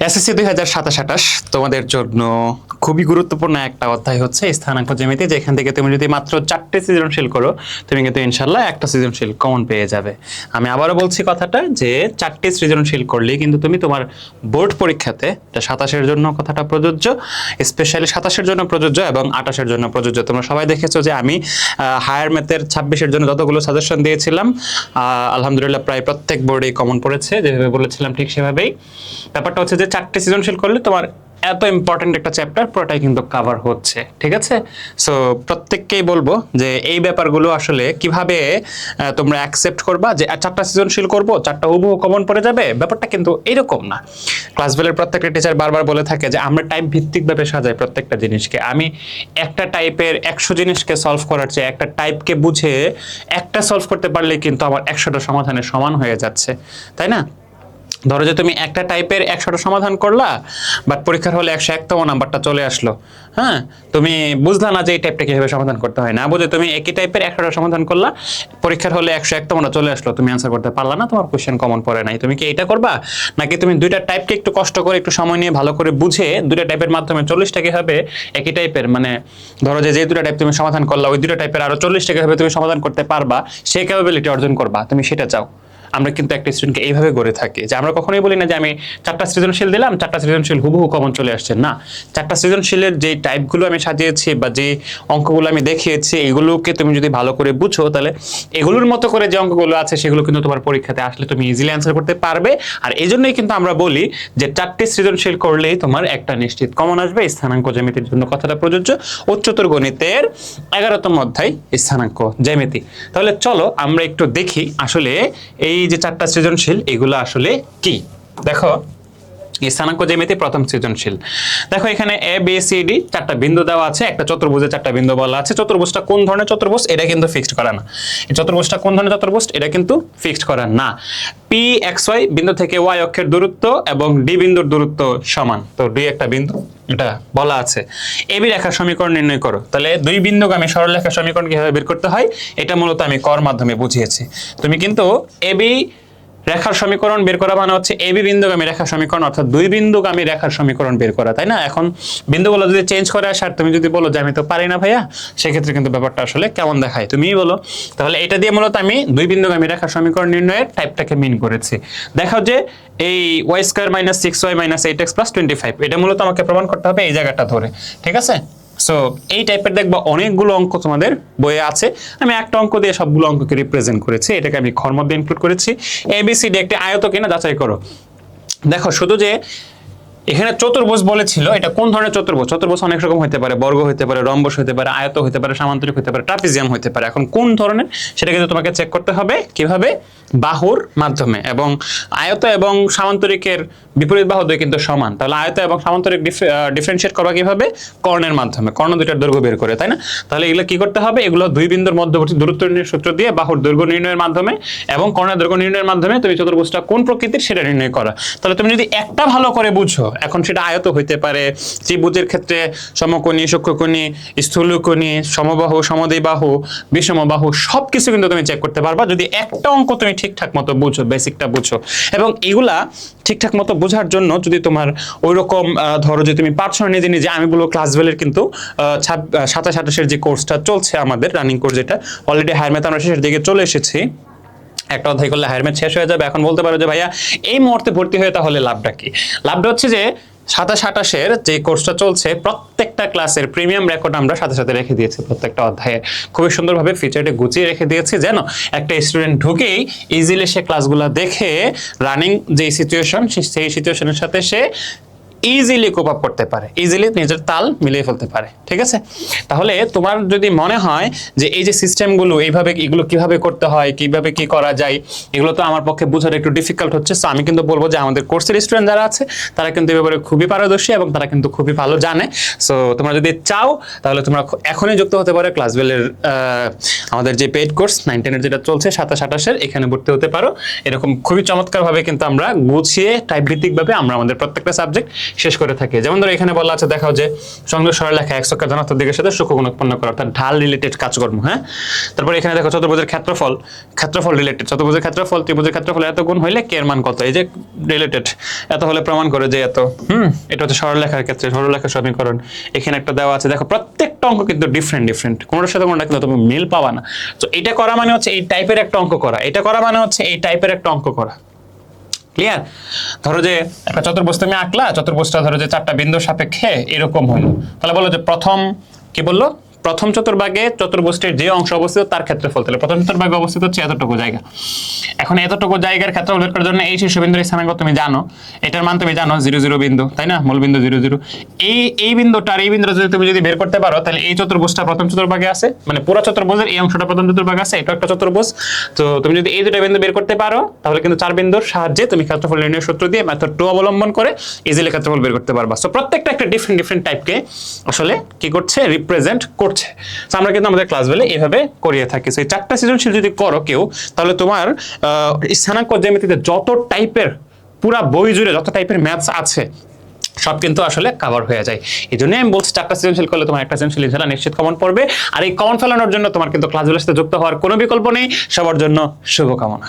SSC 2027-28 তোমাদের জন্য খুবই গুরুত্বপূর্ণ একটা অধ্যায় হচ্ছে স্থানাঙ্ক জ্যামিতি, যেখান থেকে তুমি যদি মাত্র 4টে সৃজনশীল করো তুমি কিন্তু ইনশাল্লাহ একটা সৃজনশীল কমন পেয়ে যাবে। আমি আবারও বলছি কথাটা যে 4টে সৃজনশীল করলেই কিন্তু তুমি তোমার বোর্ড পরীক্ষাতে, এটা 27-এর জন্য কথাটা প্রযোজ্য, স্পেশালি 27-এর জন্য প্রযোজ্য এবং 28-এর জন্য প্রযোজ্য। তোমরা সবাই দেখেছো যে আমি হায়ার ম্যাথের 26-এর জন্য যতগুলো সাজেশন দিয়েছিলাম আলহামদুলিল্লাহ প্রায় প্রত্যেক বোর্ডেই কমন পড়েছে, যেভাবে বলেছিলাম ঠিক সেভাবেই। ব্যাপারটা হচ্ছে যে 4টে সৃজনশীল করলে তোমার এত ইম্পর্টেন্ট একটা চ্যাপ্টার পুরোটাই কিন্তু কভার হচ্ছে, ঠিক আছে? সো প্রত্যেককেই বলবো যে এই ব্যাপারগুলো আসলে কিভাবে তোমরা অ্যাকসেপ্ট করবা যে 4টা সৃজনশীল করবো 4টা হুবহু কমন পড়ে যাবে, ব্যাপারটা কিন্তু এরকম না। ক্লাস 12-এর প্রত্যেকটা টিচার বারবার বলে থাকে যে আমরা টাইপ ভিত্তিকভাবে সাজাই প্রত্যেকটা জিনিসকে। আমি একটা টাইপের 100 জিনিসকে সলভ করার চেয়ে একটা টাইপকে বুঝে একটা সলভ করতে পারলে কিন্তু আমার 100টা সমাধানের সমান হয়ে যাচ্ছে, তাই না? ধরো যে তুমি একটা টাইপের 100টা সমাধান করলা, বাট পরীক্ষার হলে 101তম নাম্বারটা চলে আসলো। হ্যাঁ, তুমি বুঝলা না যে এই টাইপটা কিভাবে সমাধান করতে হয়, না বুঝে তুমি একই টাইপের 100টা সমাধান করলা, পরীক্ষার হলে 101তমটা চলে আসলো, তুমি অ্যান্সার করতে পারলা না, তোমার কোশ্চেন কমন পড়ে নাই। তুমি কি এটা করবা, নাকি তুমি দুইটা টাইপকে একটু কষ্ট করে একটু সময় নিয়ে ভালো করে বুঝে দুইটা টাইপের মাধ্যমে 40টা কিভাবে একই টাইপের, মানে ধরো যে দুইটা টাইপ তুমি সমাধান করলা, ওই দুইটা টাইপের আরো 40টা কিভাবে তুমি সমাধান করতে পারবা, সেই ক্যাপাবিলিটি অর্জন করবা, তুমি সেটা চাও? আমরা কিন্তু একটা স্টুডেন্টকে এইভাবে গড়ে থাকি যে আমরা কখনোই বলি না যে আমি 4টা সৃজনশীল দিলাম, 4টা সৃজনশীল হুবহু কমন চলে আসছে না। 4টা সৃজনশীলের যে টাইপগুলো আমি সাজিয়েছি বা যে অঙ্কগুলো আমি দেখিয়েছি, এগুলোকে তুমি যদি ভালো করে বুঝো তাহলে এগুলোর মতো করে যে অঙ্কগুলো আছে সেগুলো কিন্তু তোমার পরীক্ষাতে আসলে তুমি ইজিলি অ্যান্সার করতে পারবে। আর এই জন্যই কিন্তু আমরা বলি যে 4টে সৃজনশীল করলেই তোমার একটা নিশ্চিত কমন আসবে। স্থানাঙ্ক জ্যামিতির জন্য কথাটা প্রযোজ্য। উচ্চতর গণিতের 11তম অধ্যায় স্থানাঙ্ক জ্যামিতি। তাহলে চলো আমরা একটু দেখি আসলে এই যে 4টা সৃজনশীল এগুলো আসলে কি। দেখো স্থানাঙ্ক জ্যামিতি প্রথম সৃজনশীল। দেখো এখানে এ বি সি ডি 4টা বিন্দু দেওয়া আছে, একটা চতুর্ভুজে 4টা বিন্দু বলা আছে। চতুর্ভুজটা কোন ধরনের চতুর্ভুজ এটা কিন্তু ফিক্সড করা না। এই চতুর্ভুজটা কোন ধরনের চতুর্ভুজ এটা কিন্তু ফিক্সড করা না। পি এক্স ওয়াই বিন্দু থেকে ওয়াই অক্ষের দূরত্ব এবং ডি বিন্দুর দূরত্ব সমান, তো ডি একটা বিন্দু এটা বলা আছে। এবি রেখার সমীকরণ নির্ণয় করো। তাহলে দুই বিন্দুগামী সরলরেখার সমীকরণ কিভাবে বের করতে হয় এটা মূলত আমি কর মাধ্যমে বুঝিয়েছি। তুমি কিন্তু এবি রেখার সমীকরণ বের করা মানে হচ্ছে এবি বিন্দুগামী রেখার সমীকরণ, অর্থাৎ দুই বিন্দুগামী রেখার সমীকরণ বের করা, তাই না? এখন বিন্দুগুলো যদি চেঞ্জ করে আসে আর তুমি যদি বলো যে আমি তো পারি না ভাইয়া, সেক্ষেত্রে কিন্তু ব্যাপারটা আসলে কেমন দেখায় তুমিই বলো। তাহলে এটা দিয়ে মূলত আমি দুই বিন্দুগামী রেখার সমীকরণ নির্ণয়ের টাইপটাকে মিন করেছি। দেখো যে এই Y square minus 6y minus 8x plus 25 এটা মূলত আমাকে প্রমাণ করতে হবে এই জায়গাটা ধরে, ঠিক আছে? সো এই টাইপের দেখবা অনেকগুলো অঙ্ক তোমাদের বইয়ে আছে। আমি একটা অঙ্ক দিয়ে সবগুলো অঙ্ককে রিপ্রেজেন্ট করেছি, এটাকে আমি ঘর মধ্যে ইনক্লুড করেছি। এবিসিডি একটি আয়ত কিনা যাচাই করো। দেখো শুধু যে এখানে চতুর্ভুজ বলেছিল, এটা কোন ধরনের চতুর্ভুজ? চতুর্ভুজ অনেক রকম হতে পারে, বর্গ হতে পারে, রম্বস হতে পারে, আয়ত হতে পারে, সামান্তরিক হতে পারে, ট্রাপিজিয়াম হতে পারে। এখন কোন ধরনের সেটা কিন্তু তোমাকে চেক করতে হবে কিভাবে, বাহুর মাধ্যমে। এবং আয়ত এবং সামান্তরিকের বিপরীত বাহু দুই কিন্তু সমান, তাহলে আয়ত এবং সামান্তরিক ডিফারেন্সিয়েট করবা কিভাবে, কর্ণের মাধ্যমে, কর্ণ দুইটার দৈর্ঘ্য বের করে, তাই না? তাহলে এগুলো কি করতে হবে, এগুলো দুই বিন্দুর মধ্যবর্তী দূরত্ব নির্ণয়ের সূত্র দিয়ে বাহুর দৈর্ঘ্য নির্ণয়ের মাধ্যমে এবং কর্ণের দৈর্ঘ্য নির্ণয়ের মাধ্যমে তুমি চতুর্ভুজটা কোন প্রকৃতির সেটা নির্ণয় করা। তাহলে তুমি যদি একটা ভালো করে বুঝো, এখন সেটা আয়ত হইতে পারে, ত্রিভুজের ক্ষেত্রে সমকোণী, সূক্ষ্মকোণী, স্থূলকোণী, সমবাহু, সমদ্বিবাহু, বিষমবাহু, সবকিছু কিন্তু তুমি চেক করতে পারবা যদি একটা অঙ্ক তুমি ঠিকঠাক মতো বুঝো, বেসিকটা বুঝো। এবং এগুলা ঠিকঠাক মতো বোঝার জন্য যদি তোমার ওইরকম ধরো যে তুমি পারছো না নিজে নিজে, আমি বলবো ক্লাস 12-এর কিন্তু 27-28-এর যে কোর্সটা চলছে আমাদের রানিং কোর্স, যেটা অলরেডি হায়ার ম্যাথ আমরা শেষের দিকে চলে এসেছি। একটা অধ্যায় করলে হায়ার ম্যাথ শেষ হয়ে যাবে। এখন বলতে পারো যে ভাইয়া এই মুহূর্তে ভর্তি হয়ে তাহলে লাভটা কি? লাভটা হচ্ছে যে 27-28-এর যে কোর্সটা চলছে প্রত্যেকটা ক্লাসের প্রিমিয়াম রেকর্ড আমরা সাথে সাথে রেখে দিয়েছি, প্রত্যেকটা অধ্যায়ে খুবই সুন্দরভাবে ফিচারটি গুছিয়ে রেখে দিয়েছি, যেন একটা স্টুডেন্ট ঢুকেই ইজিলি সে ক্লাসগুলো দেখে রানিং যে সিচুয়েশন সেই সিচুয়েশনের সাথে সে ইজিলি কোপ আপ করতে পারে, ইজিলি নিজের তাল মিলিয়ে ফেলতে পারে, ঠিক আছে? তাহলে তোমার যদি মনে হয় যে এই যে সিস্টেমগুলো এইভাবে, এগুলো কিভাবে করতে হয়, কিভাবে কি করা যায়, এগুলো তো আমার পক্ষে বোঝার একটু ডিফিকাল্ট হচ্ছে, সো আমি কিন্তু বলবো যে আমাদের কোর্সের স্টুডেন্ট যারা আছে তারা কিন্তু এই ব্যাপারে খুবই পারদর্শী এবং তারা কিন্তু খুবই ভালো জানে। সো তোমরা যদি চাও তাহলে তোমরা এখনই যুক্ত হতে পারো ক্লাস 12-এর আমাদের যে পেইড কোর্স 9-10-এর যেটা চলছে 27-28-এর, এখানে ভর্তি হতে পারো। এরকম খুবই চমৎকারভাবে কিন্তু আমরা গুছিয়ে টাইপ ভিত্তিকভাবে আমরা আমাদের প্রত্যেকটা সাবজেক্ট শেষ করে থাকি। যেমন ধরো এখানে বলা আছে, দেখাও যে সংযোগ সরলরেখা x অক্ষের ধনাত্মক দিকের সাথে সূক্ষ্মকোণ উৎপন্ন করা, অর্থাৎ ঢাল রিলেটেড কাজকর্ম। হ্যাঁ, তারপরে এখানে দেখো চতুর্ভুজের ক্ষেত্রফল, ক্ষেত্রফল রিলেটেড, চতুর্ভুজের ক্ষেত্রফল ত্রিভুজের ক্ষেত্রফল এত গুণ হইলে কে এর মান কত, এই যে রিলেটেড, এত হলে প্রমাণ করে যে এত। এটা হচ্ছে সরলরেখার ক্ষেত্রে সরলরেখার সমীকরণ। এখানে একটা দেওয়া আছে, দেখো প্রত্যেকটা অঙ্ক কিন্তু ডিফারেন্ট, কোনোটার সাথে কোনোটা কিন্তু তুমি মিল পাবা না। তো এটা করা মানে হচ্ছে এই টাইপের একটা অঙ্ক করা, এটা করা মানে হচ্ছে এই টাইপের একটা অঙ্ক করা। ক্লিয়ার? ধরো যে একটা চতুর্ভুজ তুমি আঁকলা, চতুর্ভুজটা ধরো যে 4টা বিন্দুর সাপেক্ষে এরকম হলো, তাহলে বলো যে প্রথম কি বললো, প্রথম চতুর্ভাগে চতুর্ভুজটির যে অংশ অবস্থিত তার ক্ষেত্রফল, তাহলে প্রথম চতুর্ভাগে অবস্থিত হচ্ছে এতটুকু জায়গা। এখন এতটুকু জায়গার ক্ষেত্রফল বের করার জন্য এই শীর্ষবিন্দুর স্থানাঙ্ক তুমি জানো, এটার মান তুমি জানো 0 0 বিন্দু, তাই না, মূল বিন্দু 0 0। এই বিন্দুটা আর এই বিন্দুটা যদি তুমি বের করতে পারো, তাহলে এই চতুর্ভুজটা প্রথম চতুর্ভাগে আছে, মানে পুরো চতুর্ভুজের এই অংশটা প্রথম চতুর্ভাগে আছে, এটা একটা চতুর্ভুজ। তো তুমি যদি এই দুটো বিন্দু বের করতে পারো, তাহলে কিন্তু 4 বিন্দুর সাহায্যে তুমি ক্ষেত্রফল নির্ণয়ের সূত্র দিয়ে মেথড 2 অবলম্বন করে ইজিলি ক্ষেত্রফল বের করতে পারবা। সো প্রত্যেকটা একটা ডিফারেন্ট টাইপকে আসলে কি করছে, রিপ্রেজেন্ট করছে। সো আমরা কিন্তু আমাদের ক্লাস বেলে এইভাবে করিয়ে থাকি। সেই 4টা সৃজনশীল যদি করো কেউ, তাহলে তোমার স্থানাঙ্ক জ্যামিতিতে যত টাইপের, পুরা বই জুড়ে যত টাইপের ম্যাথস আছে সব কিন্তু আসলে কভার হয়ে যায়। এই জন্য আমি বলছি 4টা সৃজনশীল করলে তোমার একটা সৃজনশীল ইনশাআল্লাহ নিশ্চিত কমন পড়বে। আর এই কমন ফেলানোর জন্য তোমার কিন্তু ক্লাসগুলোর সাথে যুক্ত হওয়ার কোনো বিকল্প নেই। সবার জন্য শুভকামনা।